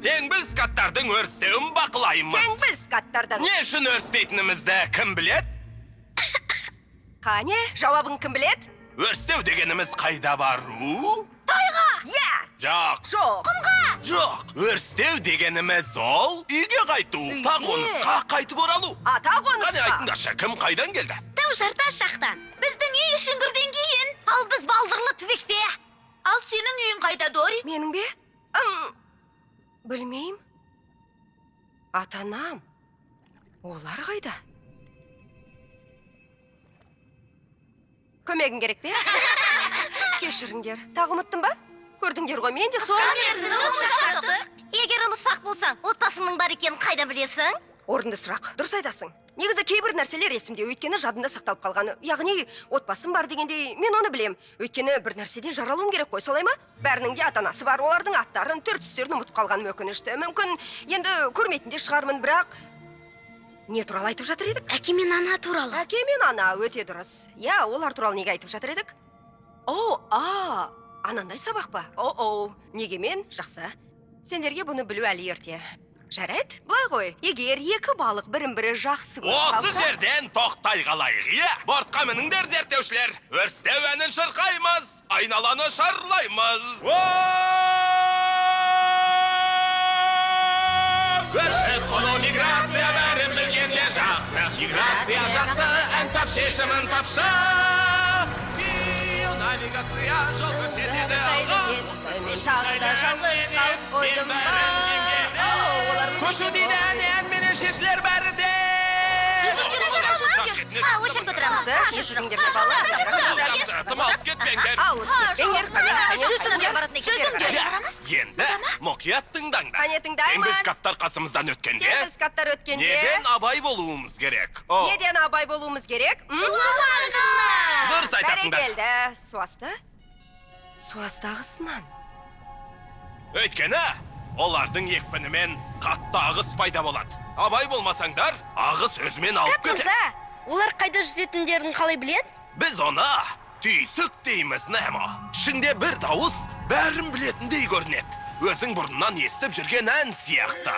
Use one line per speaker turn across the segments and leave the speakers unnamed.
Теңбіл скаттардың өрістеуін бақылаймыз.
Теңбіл скаттардың.
Не үшін өрістейтінімізді кім білет?
Қане, жауабын кім білет?
Өрістеу дегеніміз қайда бару?
Тойға! Я!
Жоқ.
Жоқ. Құмға!
Жоқ. Өрістеу дегеніміз ол үйге қайту.
Үйге?
Тағонысқа қайтып оралу.
Ата
Қане
қонысқа.
айтыңдаршы, кім қайдан келді?
Тау жартас жақтан. Біздің үй үшінгірден кейін.
Ал біз балдырлы түбекте.
Ал сенің үйің қайда, Дори?
Менің бе? Білмейм. Атанам. Олар қайда? Көмегің керек бе? Кешіріңдер. Тағы ұмыттым ба? Көрдіңдер ғой, мен де сол.
мерзімді ұмытшақтық.
Егер ұмытсақ болсаң, отбасының бар екенін қайда білесің?
Орынды сұрақ. Дұрыс айтасың. Негізі кейбір нәрселер есімде, өйткені жадында сақталып қалғаны. Яғни, отбасым бар дегендей, мен оны білем. Өйткені бір нәрседен жаралуым керек қой, солай ма? Бәрінің де ата-анасы бар, олардың аттарын, түр-түстерін ұмытып қалғаным өкінішті. Мүмкін, енді көрмейтін де шығармын, бірақ не туралы айтып жатыр едік?
Әке мен ана туралы.
Әке мен ана, өте дұрыс. Я, олар туралы неге айтып жатыр едік? Анандай сабақ па? Неге мен? Жақсы. Сендерге бұны білу әлі ерте. Жарайды, былай ғой. Егер екі балық бірін-бірі жақсы көріп
Осы
қалса...
жерден тоқтай қалайық, иә? Бортқа мініңдер зерттеушілер. Өрістеу әнін шырқаймыз, айналаны шарлаймыз. Көшіп-қону миграция бәрін білгенде жақсы. Миграция жақсы, ән сап шешімін тапшы. Навигация жол көрсетеді алға.
Мен тағы да жалғыз қалып қойдым ба?
Көшу дейді ән менен шешілер бәрі де.
Өшір көтірамыз.
Кешіріңдер де балалар.
Тым алып кетпеңдер.
Алыс кетпеңдер.
Жүзіңдер. Енді мұқият тыңдаңдар.
Қане тыңдаймыз.
Теңбіл скаттар қасымыздан өткенде.
Теңбіл скаттар өткенде.
Неден абай болуымыз керек?
Неден абай болуымыз керек?
Дұрыс айтасыңдар.
Бәрекелді. Суасты? Суастағысынан.
Өйткені олардың екпінімен қатты ағыс пайда болады. Абай болмасаңдар, ағыс өзімен алып кетеді.
Олар қайда жүзетіндерін қалай білет?
Біз оны түйсік дейміз, Немо. Ішінде бір дауыс бәрін білетіндей көрінеді. Өзің бұрыннан естіп жүрген ән сияқты.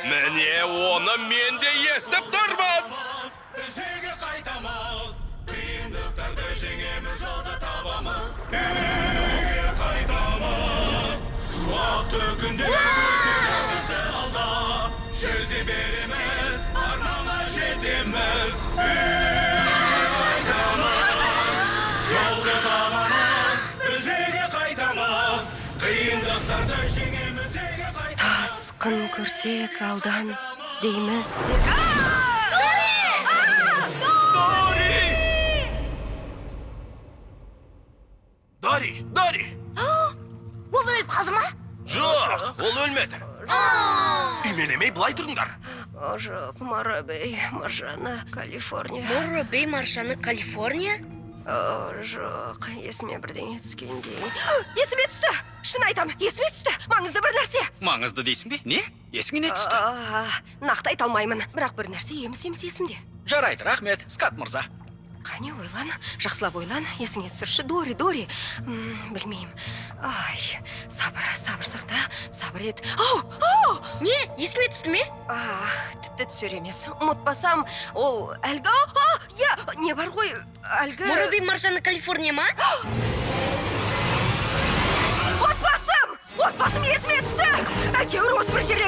Міне оны мен де естіп тұрмын. Үзеге қайтамыз, қиындықтарды жеңеміз, жолды табамыз. Үйге қайтамыз, шуақты күнде бізді алда. Жүзе береміз, арманға жетеміз. Үйге қайтамыз, жолды табамыз. Үзеге қайтамыз, қиындықтарды жеңеміз. Үйге қайтамыз.
Тасқын көрсек алдан дейміз де...
Дори!
Ол өліп қалды ма?
Жоқ, ол өлмеді. Үймелемей былай тұрыңдар.
Жоқ, Марабей, Маржана, Калифорния.
Морробей маршаны Калифорния?
Жоқ, есіме бірдеңе түскендей. Есіме түсті! Шын айтам, есіме түсті! Маңызды бір нәрсе!
Маңызды дейсің бе? Не? Есіңе не түсті?
Нақты айта алмаймын, бірақ бір нәрсе еміс-еміс есімде.
Жарайды, рахмет, Скат мырза.
Қане ойлан, жақсылап ойлан, есіңе түсірші. Дори. Білмеймін. Ай, сабыр сақта, сабыр ет.
Не? Есіме түсті ме?
Тіпті түсер емес. Ұмытпасам, ол әлгі... Не бар ғой, әлгі...
Морробей маршаны Калифорния ма?
Отбасым! Отбасым есіме түсті! Әйтеуір осы бір жерлерде